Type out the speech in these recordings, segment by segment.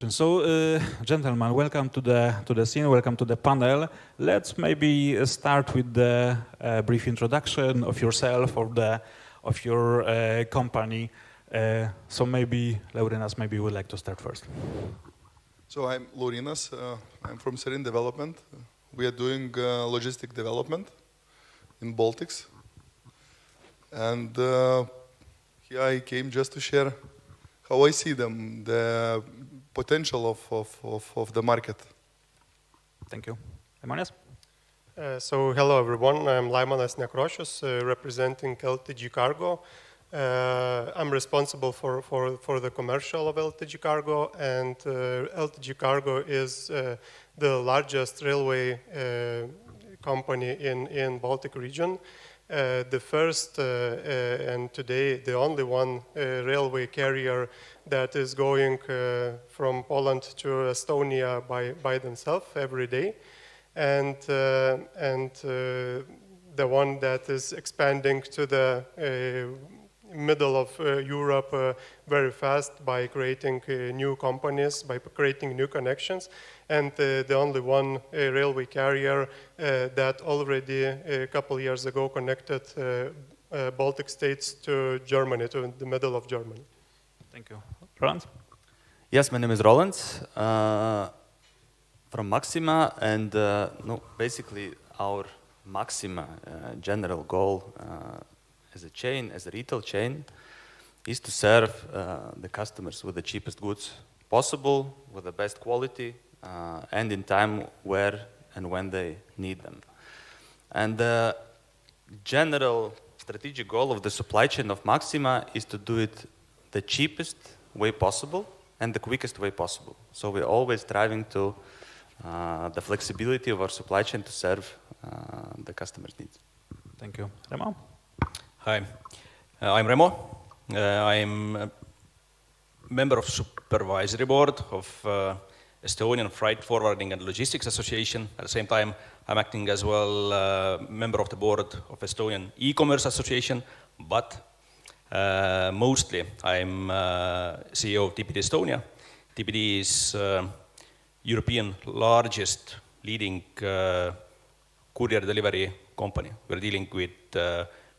So, gentlemen, welcome to the scene. Welcome to the panel. Let's maybe start with the brief introduction of yourself or of your company. So maybe Laurynas, maybe you would like to start first. So I'm Laurynas. I'm from SIRIN development. We are doing logistic development in Baltics, and here I came just to share how I see the potential of the market. Thank you. Laimonas? So hello everyone, I'm Laimonas Nekrosius, representing LTG Cargo. I'm responsible for the commercial of LTG Cargo, and LTG Cargo is the largest railway company in Baltic region. The first and today the only one railway carrier that is going from Poland to Estonia by themselves every day, and the one that is expanding to the middle of Europe very fast by creating new companies, by creating new connections, and the only one railway carrier that already a couple years ago connected Baltic states to Germany, to the middle of Germany. Thank you. Rolands? Yes, my name is Rolands from Maxima, and basically our Maxima general goal as a chain, as a retail chain, is to serve the customers with the cheapest goods possible, with the best quality, and in time where and when they need them. And the general strategic goal of the supply chain of Maxima is to do it the cheapest way possible and the quickest way possible. So we're always striving to the flexibility of our supply chain to serve the customer's needs. Thank you. Remo? Hi, I'm Remo. I'm a member of supervisory board of Estonian Freight Forwarding and Logistics Association. At the same time, I'm acting as well member of the board of Estonian E-commerce Association, but mostly I'm CEO of TPD Estonia. TPD is European largest leading courier delivery company. We're dealing with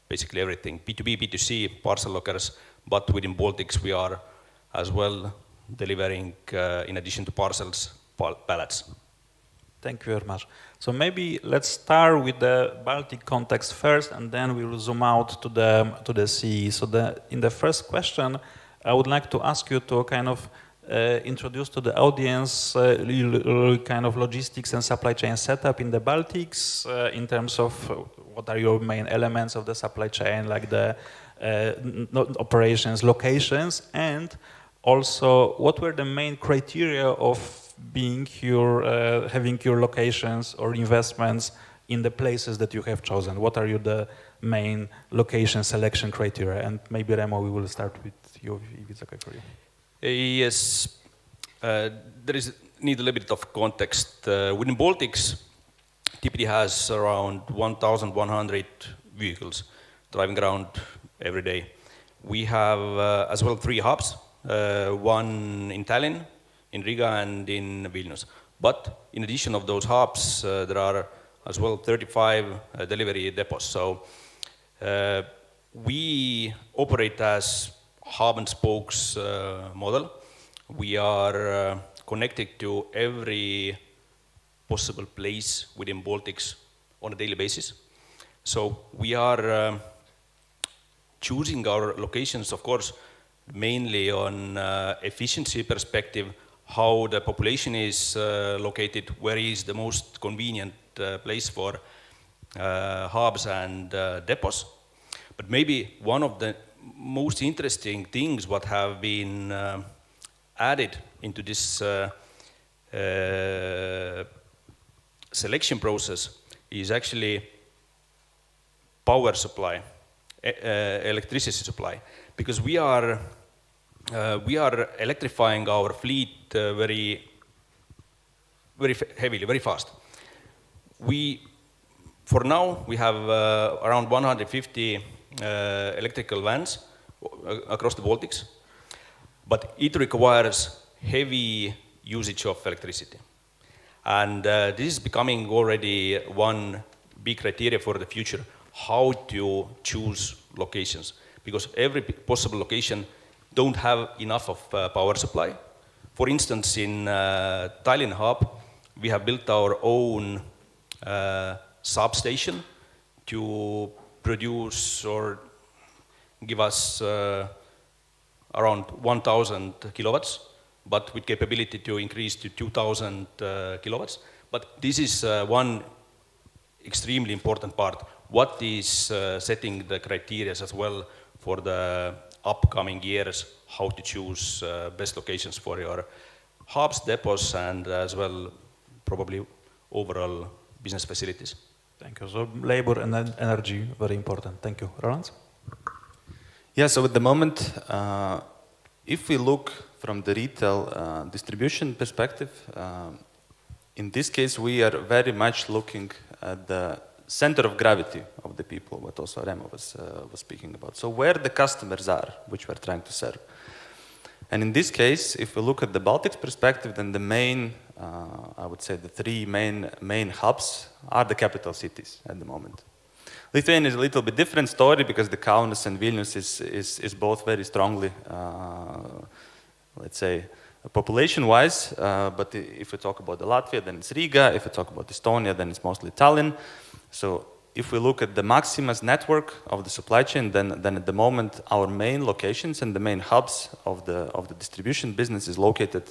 basically everything, B2B, B2C, parcel lockers, but within Baltics we are as well delivering, in addition to parcels, pallets. Thank you very much. So maybe let's start with the Baltic context first, and then we will zoom out to the CE. So in the first question, I would like to ask you to kind of introduce to the audience kind of logistics and supply chain setup in the Baltics in terms of what are your main elements of the supply chain, like the operations, locations, and also what were the main criteria of being having your locations or investments in the places that you have chosen? What are the main location selection criteria? And maybe Remo, we will start with you if it's okay for you. Yes, need a little bit of context. Within Baltics, TPD has around 1,100 vehicles driving around every day. We have as well 3 hubs, one in Tallinn, in Riga, and in Vilnius. But in addition of those hubs, there are as well 35 delivery depots. So we operate as hub and spokes model. We are connected to every possible place within Baltics on a daily basis. So we are choosing our locations, of course, mainly on efficiency perspective, how the population is located, where is the most convenient place for hubs and depots. But maybe one of the most interesting things what have been added into this selection process is actually power supply, electricity supply, because we are electrifying our fleet very heavily, very fast. For now, we have around 150 electrical vans across the Baltics, but it requires heavy usage of electricity. And this is becoming already one big criteria for the future, how to choose locations. Because every possible location don't have enough of power supply. For instance, in Tallinn hub, we have built our own substation to produce or give us around 1,000 kilowatts, but with capability to increase to 2,000 kilowatts. But this is one extremely important part. What is setting the criteria as well for the upcoming years, how to choose best locations for your hubs, depots, and as well probably overall business facilities. Thank you. So labor and energy, very important. Thank you. Rolands? Yeah, so at the moment, if we look from the retail distribution perspective, in this case, we are very much looking at the center of gravity of the people, what also Remo was speaking about. So where the customers are, which we're trying to serve. And in this case, if we look at the Baltic perspective, then the main, I would say the three main hubs are the capital cities at the moment. Lithuania is a little bit different story because the Kaunas and Vilnius is both very strongly, let's say, population-wise. But if we talk about the Latvia, then it's Riga. If we talk about Estonia, then it's mostly Tallinn. So if we look at the Maxima's network of the supply chain, then at the moment our main locations and the main hubs of the distribution business is located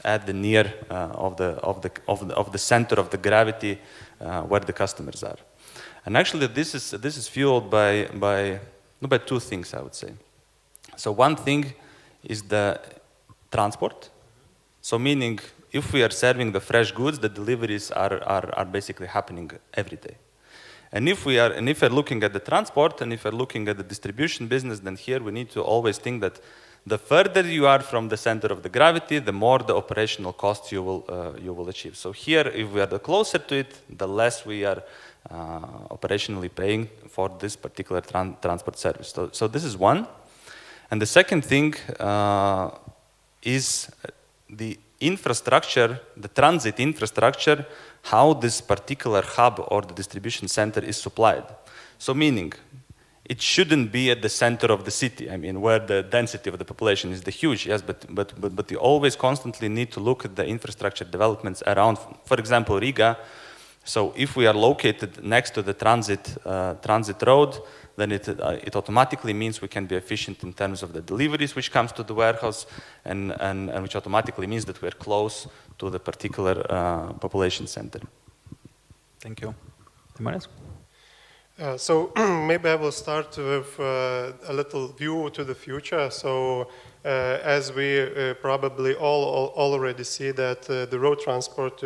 at the near of the center of the gravity where the customers are. And actually, this is fueled by two things, I would say. So one thing is the transport. So meaning, if we are serving the fresh goods, the deliveries are basically happening every day. And if we're looking at the transport and if we're looking at the distribution business, then here we need to always think that the further you are from the center of the gravity, the more the operational costs you will achieve. So here, if we are the closer to it, the less we are operationally paying for this particular transport service. So this is one. And the second thing is the infrastructure, the transit infrastructure, how this particular hub or the distribution center is supplied. So meaning, it shouldn't be at the center of the city, I mean, where the density of the population is the huge, yes, but you always constantly need to look at the infrastructure developments around, for example, Riga. So if we are located next to the transit road, then it automatically means we can be efficient in terms of the deliveries which comes to the warehouse, and which automatically means that we're close to the particular population center. Thank you. Laimonas? So maybe I will start with a little view to the future. So as we probably all already see that the road transport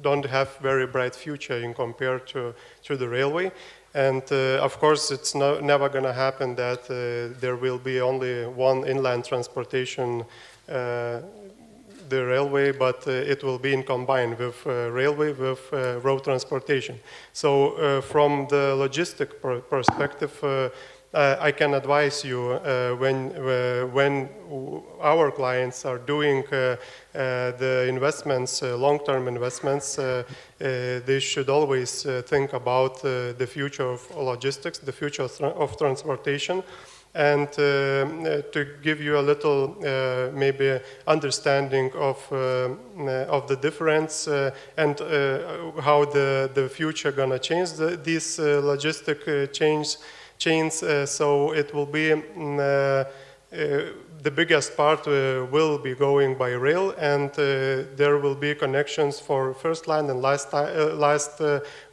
don't have very bright future in compared to the railway. And of course, it's never going to happen that there will be only one inland transportation, the railway, but it will be in combined with railway with road transportation. So from the logistic perspective, I can advise you when our clients are doing the investments, long-term investments, they should always think about the future of logistics, the future of transportation. And to give you a little maybe understanding of the difference and how the future gonna change these logistic chains. So it will be the biggest part will be going by rail, and there will be connections for first line and last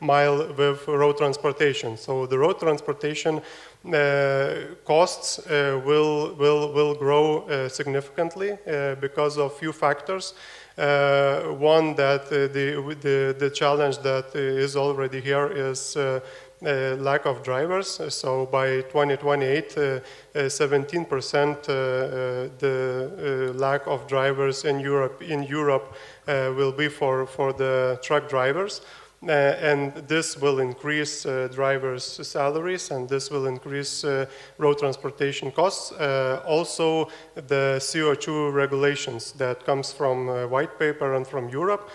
mile with road transportation. So the road transportation costs will grow significantly because of few factors. One, that the challenge that is already here is lack of drivers. So by 2028, 17% the lack of drivers in Europe will be for the truck drivers. and this will increase drivers' salaries, and this will increase road transportation costs. Also, the CO2 regulations that comes from white paper and from Europe.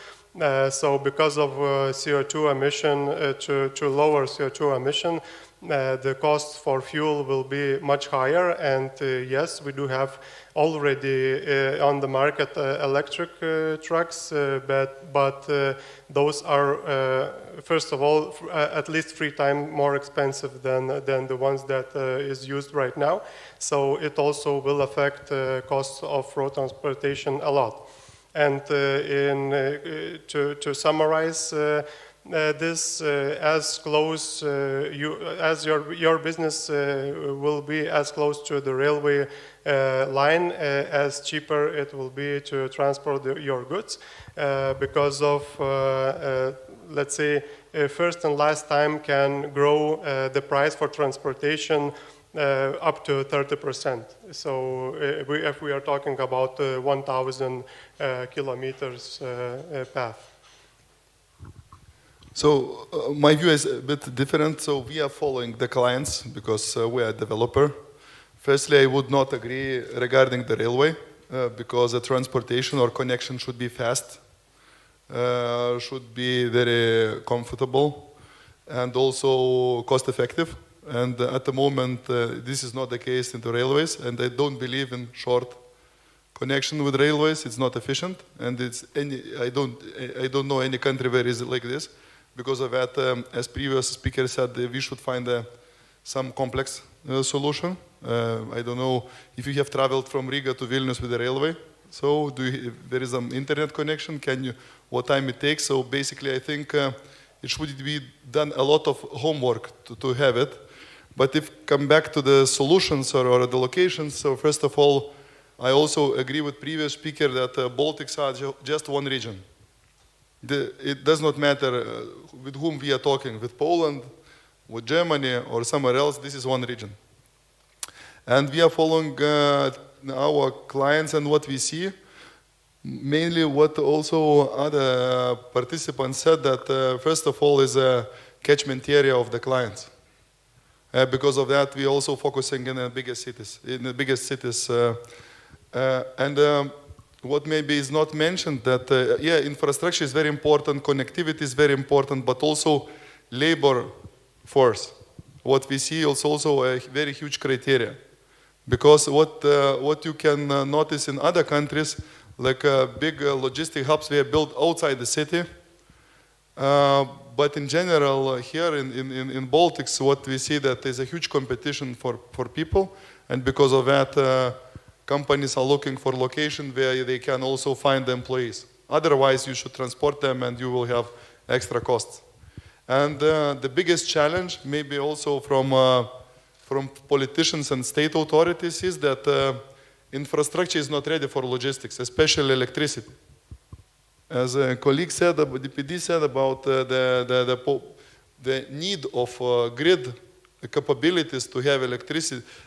So because of CO2 emission, to lower CO2 emission, the cost for fuel will be much higher, and yes, we do have already on the market electric trucks, but those are, first of all, at least 3 times more expensive than the ones that is used right now. So it also will affect costs of road transportation a lot. And to summarize this, as close as your business will be as close to the railway line, as cheaper it will be to transport your goods, because of let's say first and last time can grow the price for transportation up to 30%. So if we are talking about 1,000 kilometers path. So my view is a bit different. So we are following the clients because we are a developer. Firstly, I would not agree regarding the railway because the transportation or connection should be fast, should be very comfortable, and also cost effective. And at the moment, this is not the case in the railways, and I don't believe in short connection with railways. It's not efficient, and I don't know any country where is it like this. Because of that, as previous speaker said, we should find some complex solution. I don't know if you have traveled from Riga to Vilnius with the railway. So there is an internet connection. What time it takes? So basically, I think it should be done a lot of homework to have it. But if come back to the solutions or the locations, so first of all, I also agree with previous speaker that Baltics are just one region. It does not matter with whom we are talking, with Poland, with Germany, or somewhere else, this is one region. And we are following our clients and what we see, mainly what also other participants said, that first of all is a catchment area of the clients. Because of that, we also focusing in the biggest cities. What maybe is not mentioned that, yeah, infrastructure is very important, connectivity is very important, but also labor force. What we see is also a very huge criteria. Because what you can notice in other countries, like big logistic hubs were built outside the city. But in general, here in Baltics, what we see that there's a huge competition for people. And because of that, companies are looking for location where they can also find the employees. Otherwise, you should transport them and you will have extra costs. And the biggest challenge, maybe also from politicians and state authorities, is that infrastructure is not ready for logistics, especially electricity. As a colleague said, the DPD said about the need of grid capabilities to have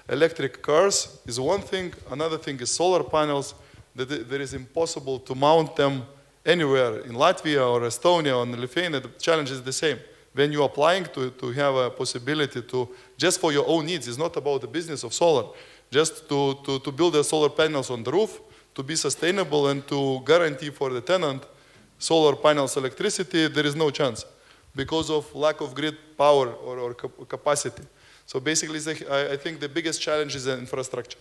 electric cars is one thing. Another thing is solar panels. That it is impossible to mount them anywhere in Latvia or Estonia or Lithuania. The challenge is the same. When you're applying to have a possibility to, just for your own needs, it's not about the business of solar, just to build the solar panels on the roof, to be sustainable and to guarantee for the tenant solar panels electricity, there is no chance because of lack of grid power or capacity. So basically, I think the biggest challenge is the infrastructure.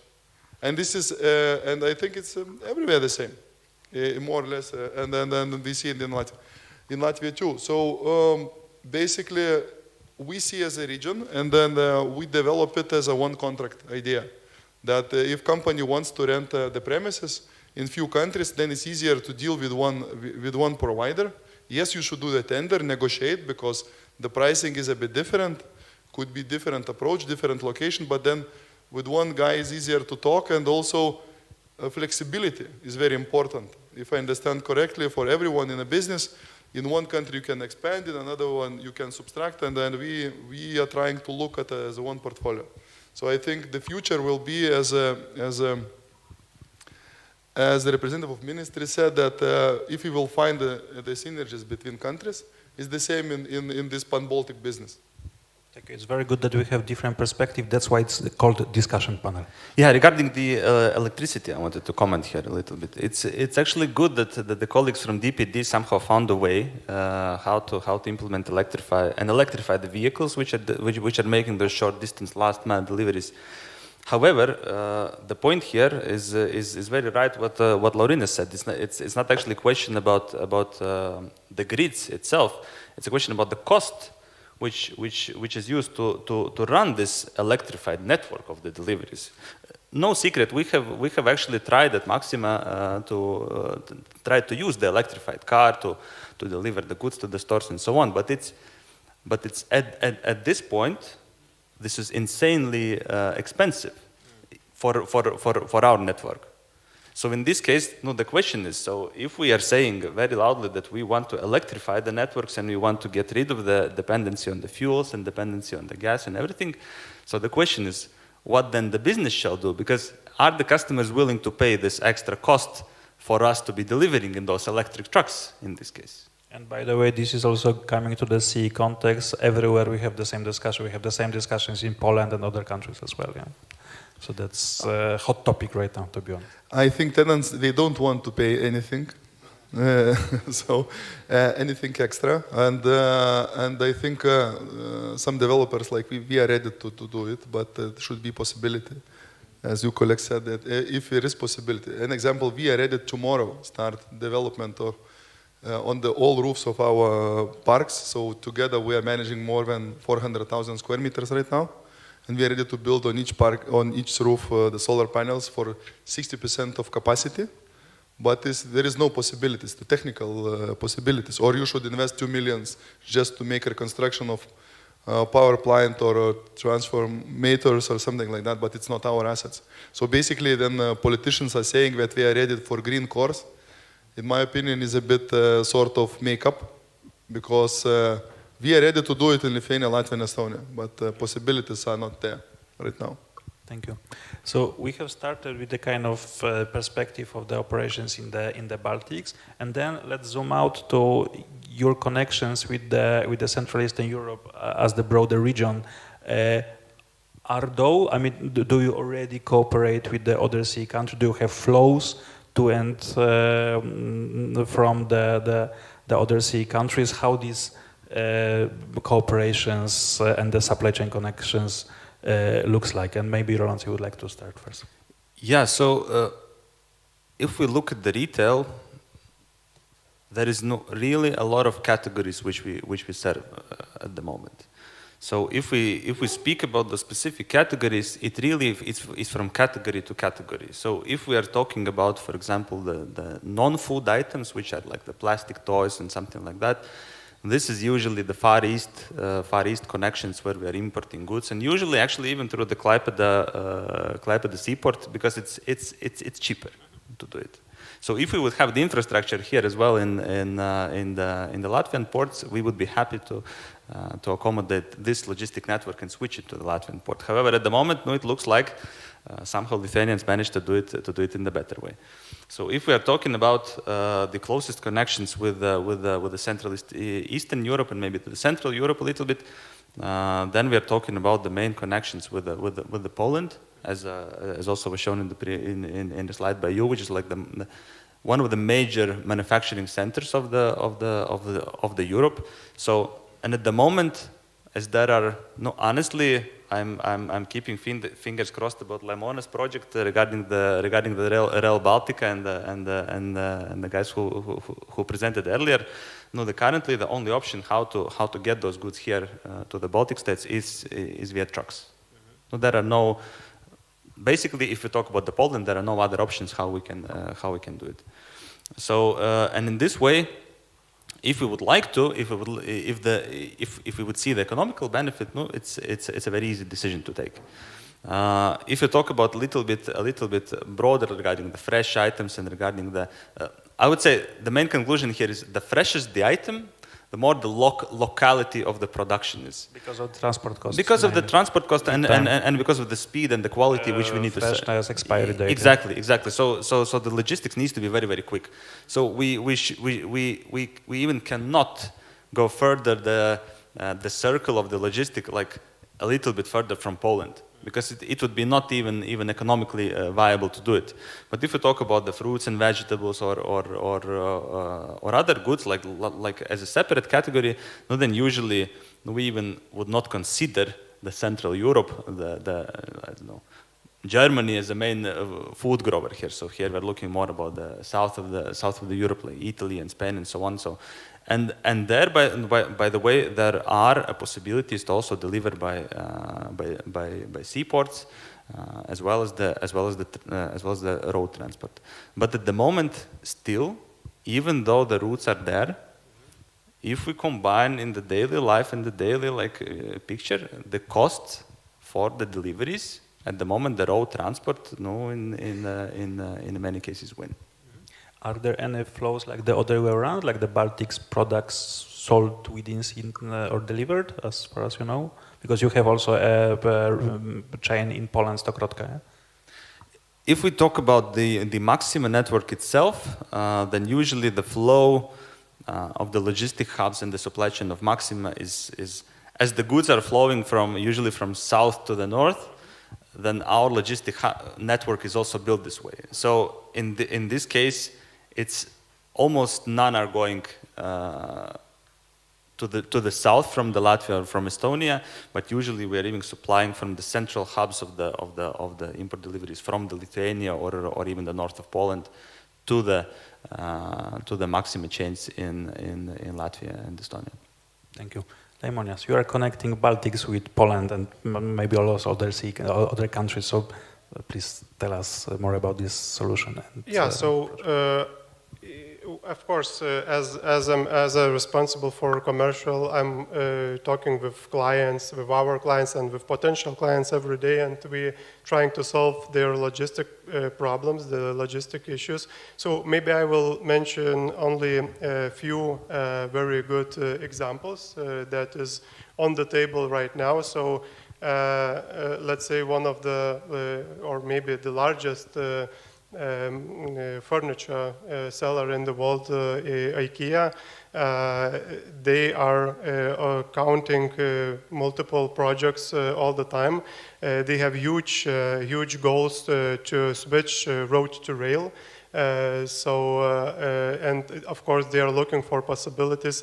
And this is, and I think it's everywhere the same, more or less, and then we see it in Latvia too. So basically, we see as a region, and then we develop it as a one contract idea. That if company wants to rent the premises in few countries, then it's easier to deal with one provider. Yes, you should do the tender, negotiate, because the pricing is a bit different, could be different approach, different location, but then with one guy it's easier to talk, and also flexibility is very important. If I understand correctly, for everyone in a business, in one country you can expand, in another one you can subtract, and then we are trying to look at as one portfolio. So I think the future will be, as the representative of ministry said, that if we will find the synergies between countries, It's the same in this pan-Baltic business. Okay, it's very good that we have different perspective. That's why it's called discussion panel. Yeah, regarding the electricity, I wanted to comment here a little bit. It's actually good that the colleagues from DPD somehow found a way how to implement electrify the vehicles which are making those short distance last mile deliveries. However, the point here is very right what Laurynas said. It's not actually a question about the grids itself. It's a question about the cost which is used to run this electrified network of the deliveries. No secret, we have actually tried at Maxima to try to use the electrified car to deliver the goods to the stores and so on. But it's at this point, this is insanely expensive for our network. So in this case, the question is, so if we are saying very loudly that we want to electrify the networks and we want to get rid of the dependency on the fuels and dependency on the gas and everything, so the question is, what then the business shall do? Because are the customers willing to pay this extra cost for us to be delivering in those electric trucks in this case? And by the way, this is also coming to the CE context. Everywhere we have the same discussion. We have the same discussions in Poland and other countries as well. Yeah. So that's a hot topic right now, to be honest. I think tenants, they don't want to pay anything, anything extra, and I think some developers like we are ready to do it, but there should be possibility, as you colleague said, that if there is possibility. An example, we are ready tomorrow start development of on the all roofs of our parks. So together we are managing more than 400,000 square meters right now. And we are ready to build on each park, on each roof, the solar panels for 60% of capacity. But there is no possibilities, the technical possibilities. Or you should invest 2 million just to make a construction of power plant or transformators or something like that, but it's not our assets. So basically then politicians are saying that we are ready for green cores. In my opinion, is a bit sort of make-up, because we are ready to do it in Lithuania, Latvia and Estonia, but possibilities are not there right now. Thank you. So we have started with the kind of perspective of the operations in the Baltics, and then let's zoom out to your connections with the Central Eastern Europe as the broader region. Do you already cooperate with the other CE countries? Do you have flows to and from the other CE countries? How these cooperations and the supply chain connections looks like? And maybe Rolands, you would like to start first. Yeah, so if we look at the retail, there is really a lot of categories which we serve at the moment. So if we speak about the specific categories, it really is from category to category. So if we are talking about, for example, the non-food items, which are like the plastic toys and something like that, this is usually the Far East connections where we are importing goods, and usually actually even through the Klaipėda seaport, because it's cheaper to do it. So if we would have the infrastructure here as well in the Latvian ports, we would be happy to accommodate this logistic network and switch it to the Latvian port. However, at the moment, it looks like somehow Lithuanians managed to do it in the better way. So if we are talking about the closest connections with the Central Eastern Europe and maybe to the Central Europe a little bit, then we are talking about the main connections with the Poland, as also was shown in the slide by you, which is like one of the major manufacturing centers of the Europe. So, and at the moment, as there are honestly, I'm keeping fingers crossed about Laimonas project regarding the Rail Baltic and the guys who presented earlier. Currently the only option how to get those goods here to the Baltic states is via trucks. Mm-hmm. There are no. Basically, if we talk about the Poland, there are no other options how we can do it. So and in this way, if we would like to, if we would see the economical benefit, it's a very easy decision to take. If you talk about a little bit broader regarding the fresh items and regarding I would say the main conclusion here is the fresher the item, the more the locality of the production is. Because of the transport costs. Because of the transport cost and because of the speed and the quality which we need to set. Freshness, expiry date. Exactly. So the logistics needs to be very, very quick. So we even cannot go further the circle of the logistic, like a little bit further from Poland, because it would be not even economically viable to do it. But if we talk about the fruits and vegetables or other goods, like as a separate category, no, then usually we even would not consider the Central Europe, I don't know, Germany as the main food grower here. So here we're looking more about the south of the Europe, like Italy and Spain and so on. So, and there, by the way, there are possibilities to also deliver by seaports, as well as the road transport. But at the moment, still, even though the routes are there, if we combine in the daily life and the daily picture, the costs for the deliveries, at the moment, the road transport, in many cases win. Are there any flows like the other way around, like the Baltic's products sold within or delivered, as far as you know? Because you have also a chain in Poland, Stokrotka. Yeah? If we talk about the Maxima network itself, then usually the flow of the logistic hubs and the supply chain of Maxima is as the goods are flowing usually from south to the north, then our logistic network is also built this way. So in this case, it's almost none are going to the south from the Latvia or from Estonia, but usually we are even supplying from the central hubs of the import deliveries from the Lithuania or even the north of Poland to the Maxima chains in Latvia and Estonia. Thank you. Laimonas, you are connecting Baltics with Poland and maybe also other countries. So please tell us more about this solution. Of course, as I'm responsible for commercial, I'm talking with our clients and with potential clients every day, and we're trying to solve their logistic problems, the logistic issues. So maybe I will mention only a few very good examples that is on the table right now. So let's say one of the, or maybe the largest furniture seller in the world, IKEA. They are counting multiple projects all the time. They have huge goals to switch road to rail. And of course they are looking for possibilities,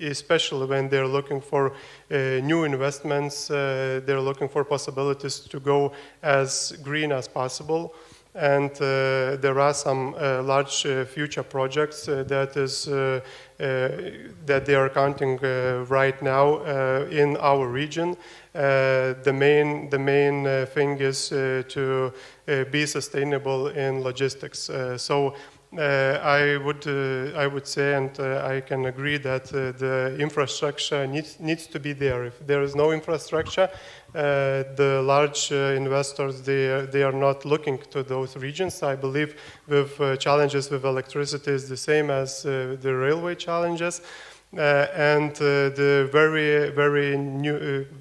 especially when they're looking for new investments. They're looking for possibilities to go as green as possible. And there are some large future projects that they are counting right now in our region. The main thing is to be sustainable in logistics. I would say, and I can agree that the infrastructure needs to be there. If there is no infrastructure, the large investors they are not looking to those regions. I believe with challenges with electricity is the same as the railway challenges. And the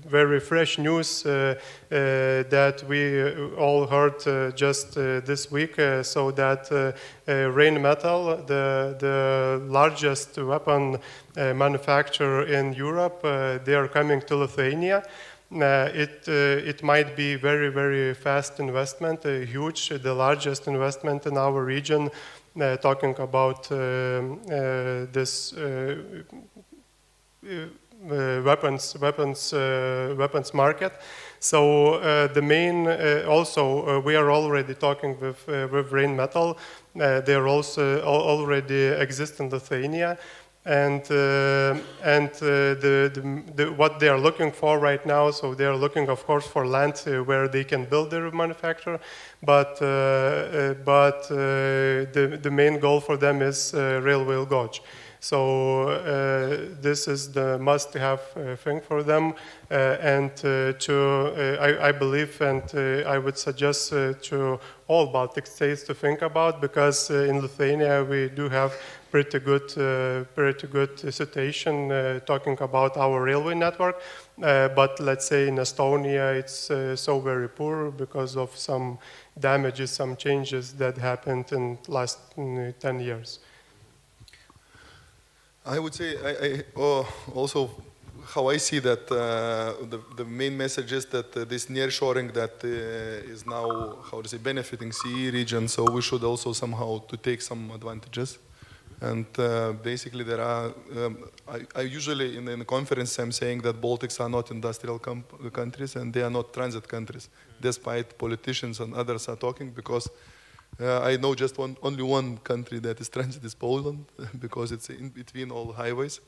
very fresh news that we all heard just this week, so that Rheinmetall, the largest weapon manufacturer in Europe, they are coming to Lithuania. It might be very fast investment, huge, the largest investment in our region. Talking about this weapons market. So the main also we are already talking with Rheinmetall. They are also already exist in Lithuania. And what they are looking for right now, so they are looking, of course, for land where they can build their manufacturer, but the main goal for them is railway gauge. So this is the must-have thing for them, and I believe, and I would suggest to all Baltic states to think about, because in Lithuania we do have pretty good situation talking about our railway network, but let's say in Estonia it's so very poor because of some damages, some changes that happened in last 10 years. I would say also how I see that the main message is that this nearshoring that is now, how to say, benefiting CE region, so we should also somehow to take some advantages. And basically there are, I usually in the conference I'm saying that Baltics are not industrial countries and they are not transit countries, despite politicians and others are talking, because I know just only one country that is transit is Poland, because it's in between all highways.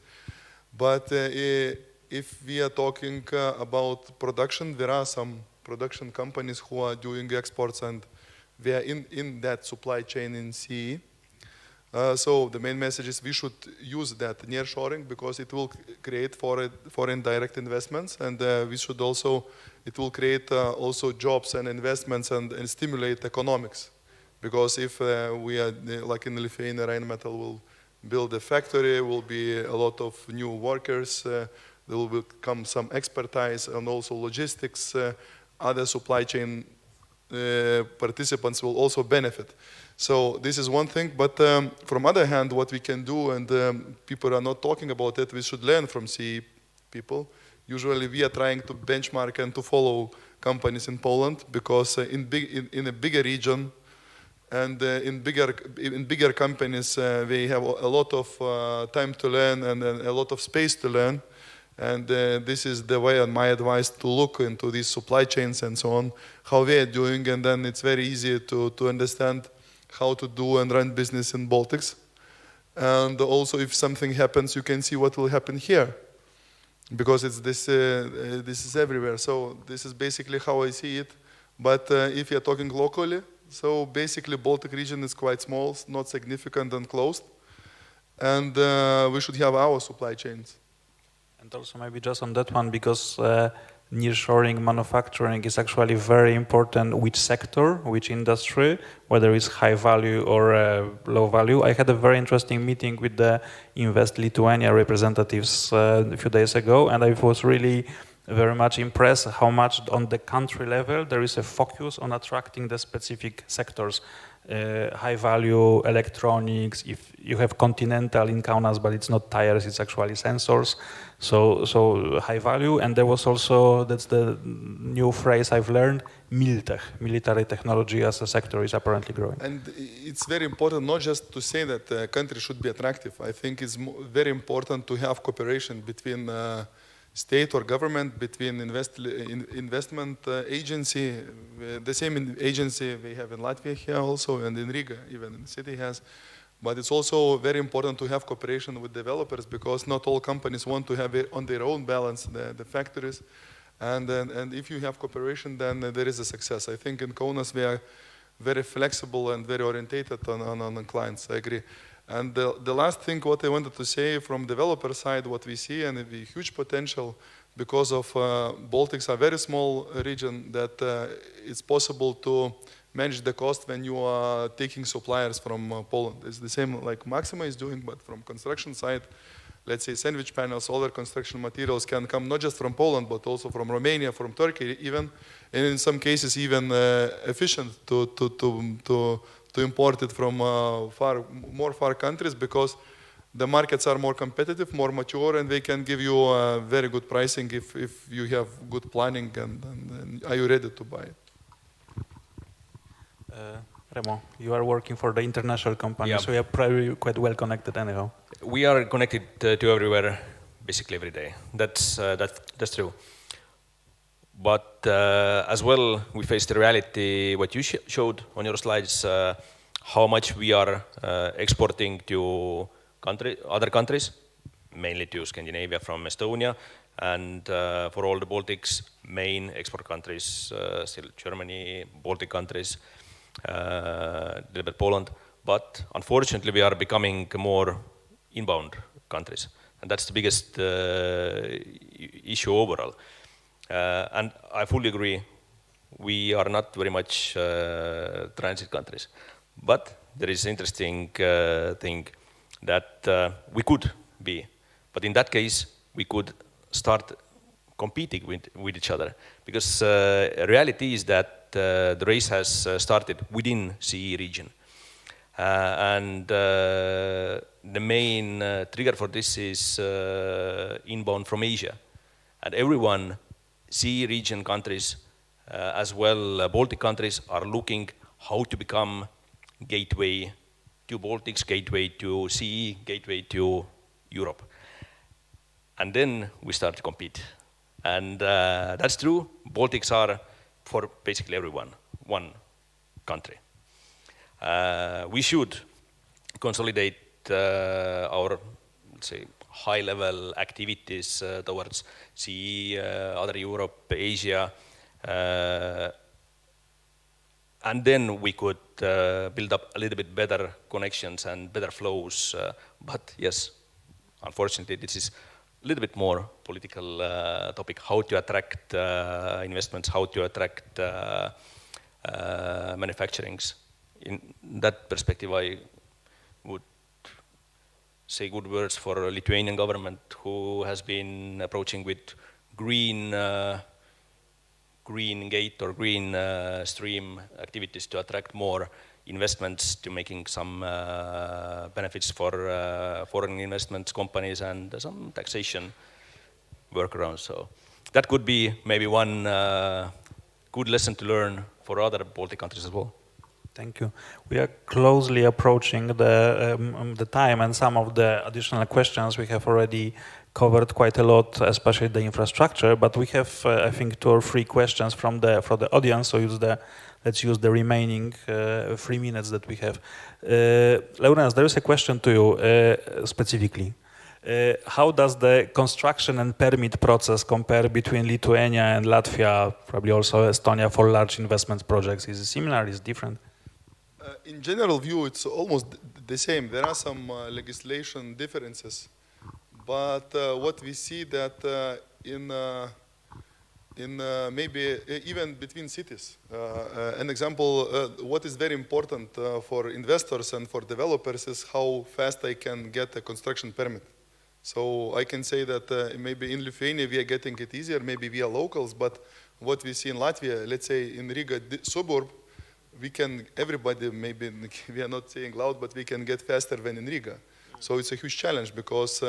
But if we are talking about production, there are some production companies who are doing exports and we are in that supply chain in CE. So the main message is we should use that nearshoring because it will create foreign direct investments, and we should also, it will create also jobs and investments and stimulate economics. Because if we are, like in Lithuania, Rheinmetall will build a factory, will be a lot of new workers, there will become some expertise and also logistics, other supply chain participants will also benefit. So this is one thing, but from other hand, what we can do, and people are not talking about it, we should learn from CE people. Usually we are trying to benchmark and to follow companies in Poland, because in a bigger region and in bigger companies, they have a lot of time to learn and a lot of space to learn. And this is the way, and my advice, to look into these supply chains and so on, how they are doing, and then it's very easy to understand how to do and run business in Baltics. And also if something happens, you can see what will happen here. Because it's this is everywhere. So this is basically how I see it. But if you're talking locally, so basically Baltic region is quite small, not significant and closed. And we should have our supply chains. And also maybe just on that one, because nearshoring manufacturing is actually very important, which sector, which industry, whether it's high value or low value. I had a very interesting meeting with the Invest Lithuania representatives a few days ago, and I was really very much impressed how much on the country level there is a focus on attracting the specific sectors. High value electronics, if you have Continental in Kaunas, but it's not tires, it's actually sensors. So high value, and there was also, that's the new phrase I've learned, miltech, military technology as a sector is apparently growing. And it's very important not just to say that the country should be attractive. I think it's very important to have cooperation between state or government, between investment agency, the same agency we have in Latvia here also, and in Riga, even in the city has. But it's also very important to have cooperation with developers, because not all companies want to have it on their own balance, the factories. And if you have cooperation, then there is a success. I think in Kaunas we are very flexible and very orientated on clients, I agree. And the last thing what I wanted to say from developer side, what we see, and the huge potential, because of Baltics are a very small region, that it's possible to manage the cost when you are taking suppliers from Poland. It's the same like Maxima is doing, but from construction side, let's say sandwich panels, other construction materials can come not just from Poland, but also from Romania, from Turkey even, and in some cases even efficient to import it from more far countries, because the markets are more competitive, more mature, and they can give you very good pricing if you have good planning and are you ready to buy it. Remo, you are working for the international company, Yeah. so you are probably quite well connected anyhow. We are connected to everywhere, basically every day. That's true. But as well, we face the reality, what you showed on your slides, how much we are exporting to other countries, mainly to Scandinavia from Estonia, and for all the Baltics, main export countries, still Germany, Baltic countries, a little bit Poland. But unfortunately, we are becoming more inbound countries, and that's the biggest issue overall. And I fully agree, we are not very much transit countries. But there is an interesting thing that we could be. But in that case, we could start competing with each other. Because reality is that the race has started within CE region. And the main trigger for this is inbound from Asia. And everyone, CE region countries, as well Baltic countries, are looking how to become gateway to Baltics, gateway to CE, gateway to Europe. And then we start to compete. And that's true. Baltics are for basically everyone, one country. We should consolidate our, let's say, high-level activities towards CE, other Europe, Asia, and then we could build up a little bit better connections and better flows. But yes, unfortunately, this is a little bit more political topic, how to attract investments, how to attract manufacturings. In that perspective, I would say good words for Lithuanian government, who has been approaching with green gate or green stream activities to attract more investments, to making some benefits for foreign investments companies and some taxation workarounds. So that could be maybe one good lesson to learn for other Baltic countries as well. Thank you. We are closely approaching the time, and some of the additional questions we have already covered quite a lot, especially the infrastructure. But we have, I think, 2 or 3 questions from the audience. So let's use the remaining 3 minutes that we have. Laurynas, there is a question to you specifically. How does the construction and permit process compare between Lithuania and Latvia, probably also Estonia, for large investment projects? Is it similar? Is it different? In general view, it's almost the same. There are some legislation differences, but what we see that in maybe even between cities. An example, what is very important for investors and for developers is how fast I can get a construction permit. So I can say that maybe in Lithuania we are getting it easier, maybe we are locals, but what we see in Latvia, let's say in Riga suburb, we can, everybody, maybe we are not saying loud, but we can get faster than in Riga. So it's a huge challenge because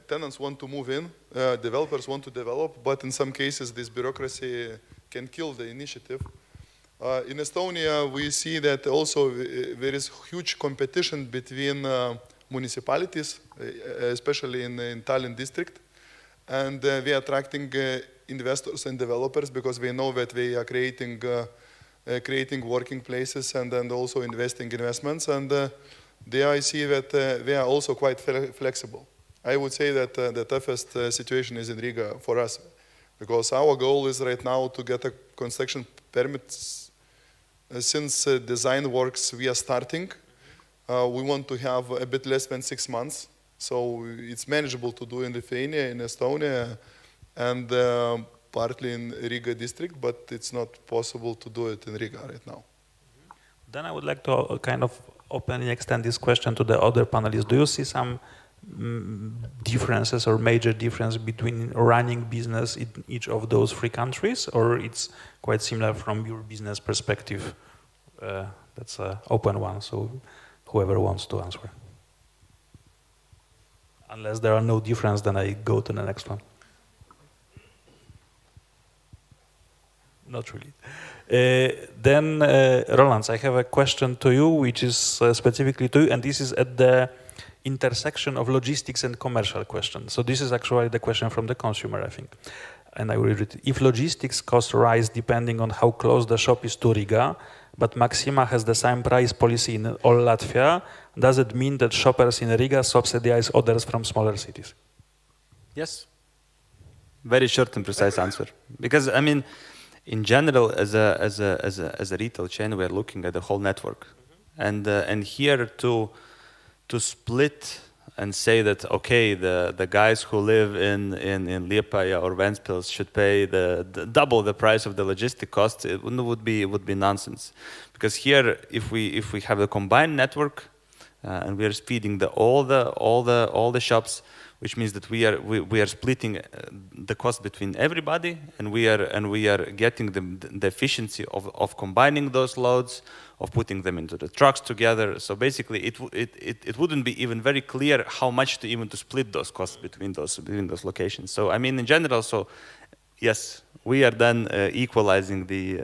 tenants want to move in, developers want to develop, but in some cases this bureaucracy can kill the initiative. In Estonia, we see that also there is huge competition between municipalities, especially in Tallinn district, and we are attracting investors and developers because we know that they are creating working places and then also investing investments, and there I see that they are also quite flexible. I would say that the toughest situation is in Riga for us, because our goal is right now to get a construction permit. Since design works we are starting, we want to have a bit less than 6 months, so it's manageable to do in Lithuania, in Estonia, and partly in Riga district, but it's not possible to do it in Riga right now. Then I would like to kind of openly extend this question to the other panelists. Do you see some differences or major difference between running business in each of those 3 countries, or it's quite similar from your business perspective? That's an open one, so whoever wants to answer. Unless there are no difference, then I go to the next one. Not really. Then, Rolands, I have a question to you, which is specifically to you, and this is at the intersection of logistics and commercial questions. So this is actually the question from the consumer, I think. And I will read it. If logistics costs rise depending on how close the shop is to Riga, but Maxima has the same price policy in all Latvia, does it mean that shoppers in Riga subsidize others from smaller cities? Yes. Very short and precise answer. Because, I mean, in general, as a retail chain, we are looking at the whole network. And here to split and say that, okay, the guys who live in Liepāja or Ventspils should pay the double the price of the logistic costs, it would be nonsense. Because here, if we have a combined network, and we are speeding all the shops, which means that we are splitting the cost between everybody, and we are getting the efficiency of combining those loads, of putting them into the trucks together. So basically, it wouldn't be even very clear how much to split those costs between those locations. So I mean, in general, so yes, we are then equalizing the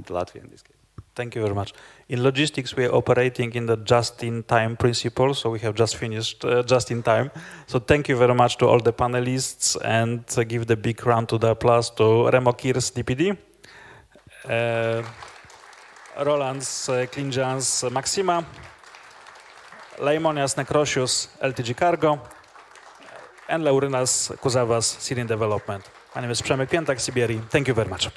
Latvia in this case. Thank you very much. In logistics, we are operating in the just-in-time principle, so we have just finished just in time. So thank you very much to all the panelists, and give the big round of applause to Remo, Kirss, DPD, Rolands, Klindžāns, Maxima, Laimonas, Nekrosius, LTG Cargo, and Laurynas, Kuzavas, SIRIN Development. My name is Przemek Piętak, CBRE. Thank you very much.